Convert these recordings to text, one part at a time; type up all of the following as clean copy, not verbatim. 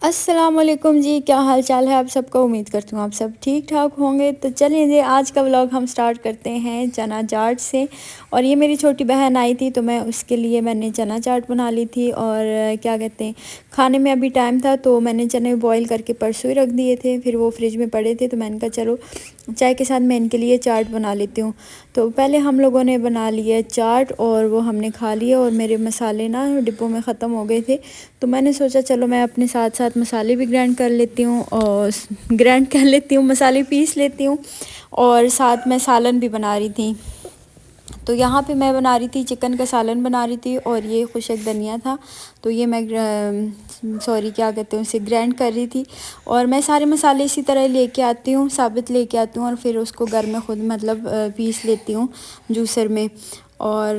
अस्सलाम वालेकुम जी, क्या हाल चाल है आप सबका। उम्मीद करती हूँ आप सब ठीक ठाक होंगे। तो चलिए जी, आज का व्लॉग हम स्टार्ट करते हैं चना चाट से। और ये मेरी छोटी बहन आई थी तो मैं उसके लिए मैंने चना चाट बना ली थी। और क्या कहते हैं, खाने में अभी टाइम था तो मैंने चने बॉईल करके परसों ही रख दिए थे, फिर वो फ्रिज में पड़े थे तो मैंने कहा चलो चाय के साथ मैं इनके लिए चाट बना लेती हूँ। तो पहले हम लोगों ने बना लिया चाट और वो हमने खा लिया। और मेरे मसाले ना डिब्बों में ख़त्म हो गए थे तो मैंने सोचा चलो मैं अपने साथ साथ मसाले भी ग्राइंड कर लेती हूँ और मसाले पीस लेती हूँ। और साथ में सालन भी बना रही थी। तो यहाँ पे मैं बना रही थी चिकन का सालन बना रही थी और ये खुशक धनिया था तो ये मैं सॉरी क्या कहते हैं उसे ग्राइंड कर रही थी। और मैं सारे मसाले इसी तरह लेके आती हूँ, साबित लेके आती हूँ और फिर उसको घर में ख़ुद मतलब पीस लेती हूँ जूसर में। और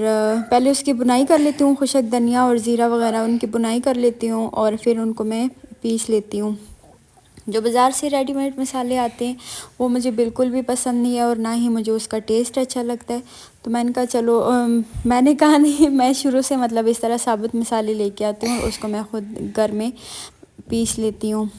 पहले उसकी बुनाई कर लेती हूँ, खुशक धनिया और ज़ीरा वगैरह उनकी बुनाई कर लेती हूँ और फिर उनको मैं पीस लेती हूँ। जो बाज़ार से रेडीमेड मसाले आते हैं वो मुझे बिल्कुल भी पसंद नहीं है और ना ही मुझे उसका टेस्ट अच्छा लगता है। तो मैंने कहा चलो मैंने कहा नहीं, मैं शुरू से मतलब इस तरह साबुत मसाले लेके आती हूँ और उसको मैं ख़ुद घर में पीस लेती हूँ।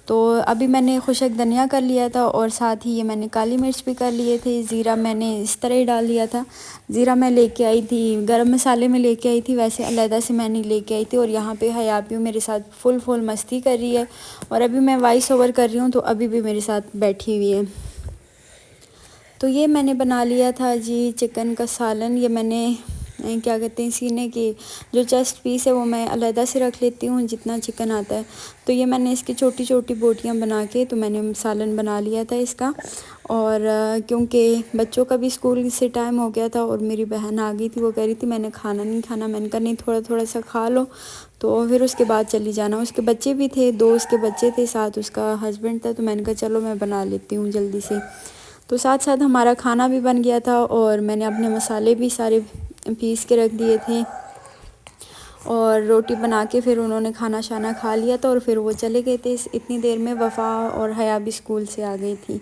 तो अभी मैंने खुशक धनिया कर लिया था और साथ ही ये मैंने काली मिर्च भी कर लिए थे। ज़ीरा मैंने इस तरह ही डाल लिया था। ज़ीरा मैं लेके आई थी गरम मसाले में लेके आई थी, वैसे अलहदा से मैंने लेके आई थी। और यहाँ पे हयापियो मेरे साथ फुल मस्ती कर रही है और अभी मैं वॉइस ओवर कर रही हूँ तो अभी भी मेरे साथ बैठी हुई है। तो ये मैंने बना लिया था जी चिकन का सालन। ये मैंने क्या कहते हैं सीने की जो चेस्ट पीस है वो मैं अलहदा से रख लेती हूँ जितना चिकन आता है। तो ये मैंने इसकी छोटी छोटी बोटियाँ बना के तो मैंने सालन बना लिया था इसका। और क्योंकि बच्चों का भी स्कूल से टाइम हो गया था और मेरी बहन आ गई थी, वो कह रही थी मैंने खाना नहीं खाना। मैंने कहा नहीं थोड़ा थोड़ा सा खा लो तो फिर उसके बाद चली जाना। उसके बच्चे भी थे, दो उसके बच्चे थे, साथ उसका हस्बैंड था। तो मैंने कहा चलो मैं बना लेती हूँ जल्दी से। तो साथ साथ हमारा खाना भी बन गया था और मैंने अपने मसाले भी सारे पीस के रख दिए थे और रोटी बना के फिर उन्होंने खाना शाना खा लिया था और फिर वो चले गए थे। इतनी देर में वफ़ा और हया भी स्कूल से आ गई थी।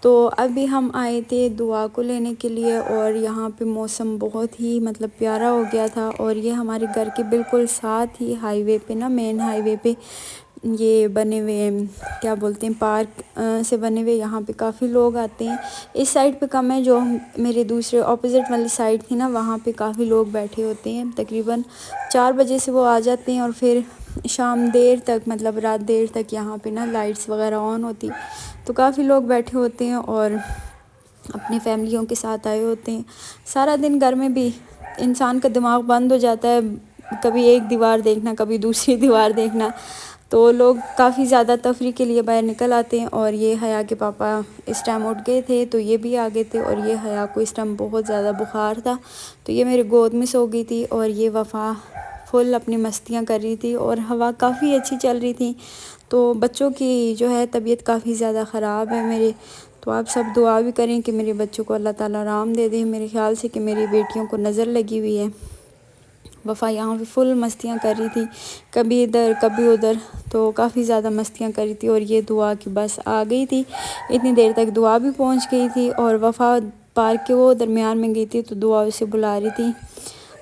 तो अभी हम आए थे दुआ को लेने के लिए और यहाँ पे मौसम बहुत ही मतलब प्यारा हो गया था। और ये हमारे घर के बिल्कुल साथ ही हाईवे पे ना, मेन हाईवे पे ये बने हुए क्या बोलते हैं पार्क से बने हुए, यहाँ पे काफ़ी लोग आते हैं। इस साइड पे कम है, जो मेरे दूसरे ऑपोजिट वाली साइड थी ना वहाँ पे काफ़ी लोग बैठे होते हैं। तकरीबन 4 बजे से वो आ जाते हैं और फिर शाम देर तक मतलब रात देर तक यहाँ पे ना लाइट्स वगैरह ऑन होती। तो काफ़ी लोग बैठे होते हैं और अपनी फैमिलियों के साथ आए होते हैं। सारा दिन घर में भी इंसान का दिमाग बंद हो जाता है, कभी एक दीवार देखना कभी दूसरी दीवार देखना। तो लोग काफ़ी ज़्यादा तफरी के लिए बाहर निकल आते हैं। और ये हया के पापा इस टाइम उठ गए थे तो ये भी आ गए थे और ये हया को इस टाइम बहुत ज़्यादा बुखार था तो ये मेरे गोद में सो गई थी। और ये वफ़ा फुल अपनी मस्तियाँ कर रही थी और हवा काफ़ी अच्छी चल रही थी। तो बच्चों की जो है तबीयत काफ़ी ज़्यादा ख़राब है मेरे। तो आप सब दुआ भी करें कि मेरे बच्चों को अल्लाह ताला आराम दे दे। मेरे ख्याल से कि मेरी बेटियों को नज़र लगी हुई है। वफ़ा यहाँ पे फुल मस्तियाँ कर रही थी, कभी इधर कभी उधर, तो काफ़ी ज़्यादा मस्तियाँ कर रही थी। और ये दुआ की बस आ गई थी, इतनी देर तक दुआ भी पहुँच गई थी। और वफ़ा पार्क के वो दरमियान में गई थी तो दुआ उसे बुला रही थी।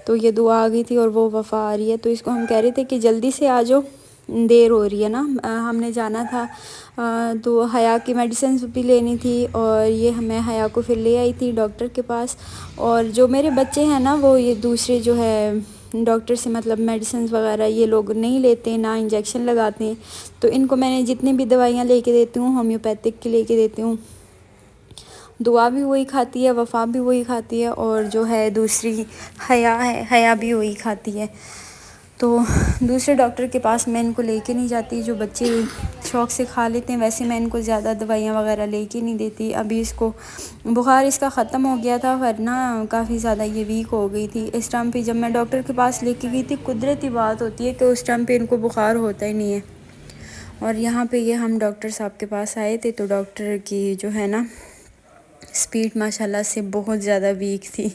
तो ये दुआ आ गई थी और वो वफ़ा आ रही है। तो इसको हम कह रहे थे कि जल्दी से आ जाओ, देर हो रही है ना। हमने जाना था तो हया की मेडिसिन भी लेनी थी और ये मैं हया को फिर ले आई थी डॉक्टर के पास। और जो मेरे बच्चे हैं ना वो ये दूसरे जो है डॉक्टर से मतलब मेडिसिन वगैरह ये लोग नहीं लेते, ना इंजेक्शन लगाते हैं। तो इनको मैंने जितनी भी दवाइयाँ लेके देती हूँ होम्योपैथिक की लेके देती हूँ। दुआ भी वही खाती है, वफ़ा भी वही खाती है और जो है दूसरी हया है, हया भी वही खाती है। तो दूसरे डॉक्टर के पास मैं इनको लेके नहीं जाती, जो बच्चे शौक़ से खा लेते हैं वैसे मैं इनको ज़्यादा दवाइयाँ वगैरह लेके नहीं देती। अभी इसको बुखार इसका ख़त्म हो गया था वरना काफ़ी ज़्यादा ये वीक हो गई थी। इस टाइम पे जब मैं डॉक्टर के पास लेके गई थी, कुदरती बात होती है कि उस टाइम पे इनको बुखार होता ही नहीं है। और यहाँ पे ये हम डॉक्टर साहब के पास आए थे तो डॉक्टर की जो है ना स्पीड माशाल्लाह से बहुत ज़्यादा वीक थी।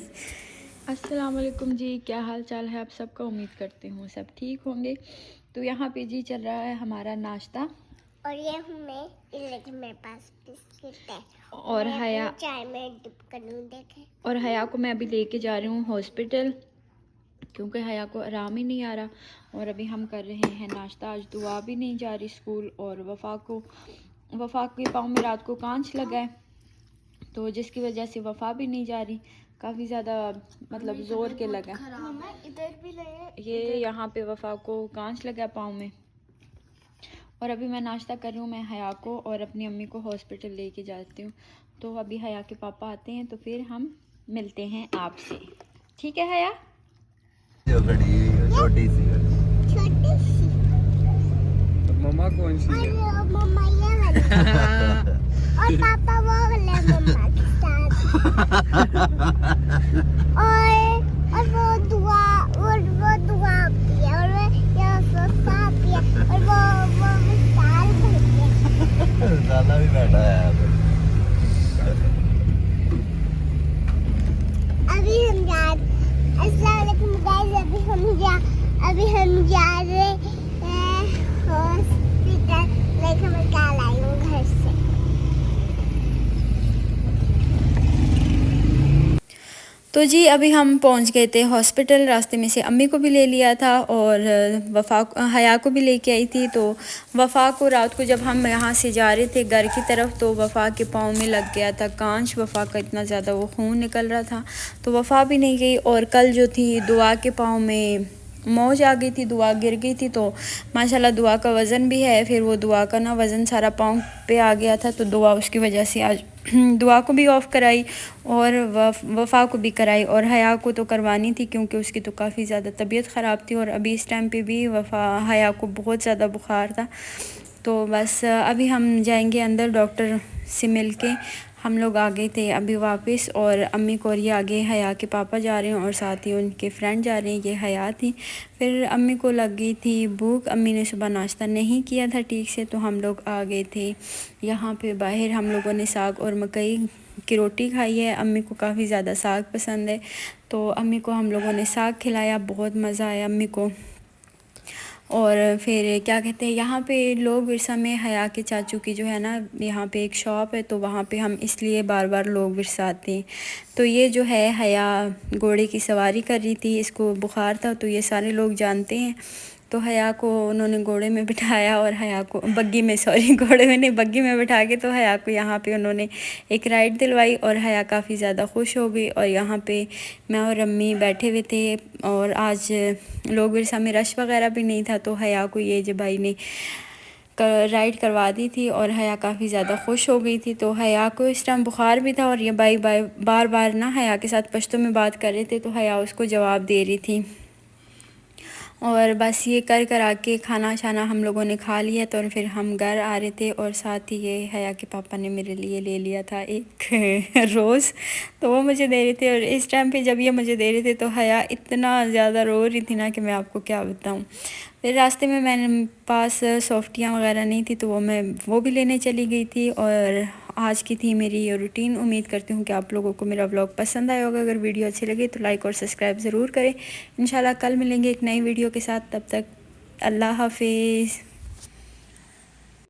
अस्सलाम वालेकुम जी, क्या हाल चाल है आप सबका। उम्मीद करती हूँ सब ठीक होंगे। तो यहाँ पे जी चल रहा है हमारा नाश्ता और ये मेरे पास बिस्किट है और हया चाय में डिप करूँ देखे। और हया को मैं अभी लेके जा रही हूँ हॉस्पिटल क्योंकि हया को आराम ही नहीं आ रहा। और अभी हम कर रहे हैं नाश्ता। आज दुआ भी नहीं जा रही स्कूल, और वफ़ा के पाँव में रात को कांच लगा है, तो जिसकी वजह से वफ़ा भी नहीं जा रही। काफ़ी ज़्यादा मतलब ज़ोर के लगा। इधर भी लगे। ये यहाँ पे वफ़ा को कांच लगा पाँव में। और अभी मैं नाश्ता कर रही हूँ। मैं हया को और अपनी अम्मी को हॉस्पिटल लेके जाती हूँ। तो अभी हया के पापा आते हैं तो फिर हम मिलते हैं आपसे, ठीक है हया? जो खड़ी हुई है छोटी सी छोटी सी। तो मम्मा कौन सी है? और मम्मा ये वाली। और पापा वो वाले मम्मा के साथ। और वो दुआ होती है, और ये सोफा भी है, और वो मिसाल भी है। लाला भी बैठा है यहाँ पे। अभी हम अस्सलाम वालेकुम गाइस। अभी हम जा रहे हैं हॉस्पिटल, लेकिन मैं कल आई हूँ घर से। तो जी अभी हम पहुंच गए थे हॉस्पिटल। रास्ते में से अम्मी को भी ले लिया था और हया को भी लेके आई थी। तो वफ़ा को रात को जब हम यहाँ से जा रहे थे घर की तरफ, तो वफ़ा के पाँव में लग गया था कांच। वफ़ा का इतना ज़्यादा वो खून निकल रहा था, तो वफ़ा भी नहीं गई। और कल जो थी दुआ के पाँव में मौज आ गई थी, दुआ गिर गई थी। तो माशाल्लाह दुआ का वज़न भी है, फिर वो दुआ का ना वज़न सारा पाँव पे आ गया था। तो दुआ उसकी वजह से आज दुआ को भी ऑफ़ कराई और वफ़ा को भी कराई, और हया को तो करवानी थी क्योंकि उसकी तो काफ़ी ज़्यादा तबीयत ख़राब थी। और अभी इस टाइम पे भी हया को बहुत ज़्यादा बुखार था। तो बस अभी हम जाएंगे अंदर, डॉक्टर से मिल के हम लोग आ गए थे अभी वापस। और अम्मी को और ये आगे हया के पापा जा रहे हैं और साथ ही उनके फ्रेंड जा रहे हैं। ये हया थी। फिर अम्मी को लग गई थी भूख। अम्मी ने सुबह नाश्ता नहीं किया था ठीक से, तो हम लोग आ गए थे यहाँ पे बाहर। हम लोगों ने साग और मकई की रोटी खाई है। अम्मी को काफ़ी ज़्यादा साग पसंद है, तो अम्मी को हम लोगों ने साग खिलाया। बहुत मज़ा आया अम्मी को। और फिर क्या कहते हैं, यहाँ पे लोग विरसा में हया के चाचू की जो है ना, यहाँ पे एक शॉप है, तो वहाँ पे हम इसलिए बार बार लोग विरसा आते हैं। तो ये जो है हया घोड़े की सवारी कर रही थी, इसको बुखार था, तो ये सारे लोग जानते हैं। तो हया को उन्होंने घोड़े में बिठाया और हया को बग्गी में, सॉरी घोड़े में नहीं, बग्गी में बिठा के तो हया को यहाँ पे उन्होंने एक राइड दिलवाई। और हया काफ़ी ज़्यादा खुश हो गई। और यहाँ पे मैं और अम्मी बैठे हुए थे, और आज लोग विरसा में रश वगैरह भी नहीं था, तो हया को ये जो भाई ने राइड करवा दी थी और हया काफ़ी ज़्यादा खुश हो गई थी। तो हया को इस टाइम बुखार भी था, और ये भाई बार बार ना हया के साथ पश्तो में बात कर रहे थे, तो हया उसको जवाब दे रही थी। और बस ये कर आके खाना शाना हम लोगों ने खा लिया। तो फिर हम घर आ रहे थे, और साथ ही ये हया के पापा ने मेरे लिए ले लिया था एक रोज़, तो वो मुझे दे रहे थे। और इस टाइम पे जब ये मुझे दे रहे थे तो हया इतना ज़्यादा रो रही थी ना कि मैं आपको क्या बताऊं। फिर रास्ते में मेरे पास सॉफ्टियाँ वगैरह नहीं थी, तो वो भी लेने चली गई थी। और आज की थी मेरी ये रूटीन। उम्मीद करती हूँ कि आप लोगों को मेरा व्लॉग पसंद आया होगा। अगर वीडियो अच्छी लगे तो लाइक और सब्सक्राइब ज़रूर करें। इंशाल्लाह कल मिलेंगे एक नई वीडियो के साथ। तब तक अल्लाह हाफिज़।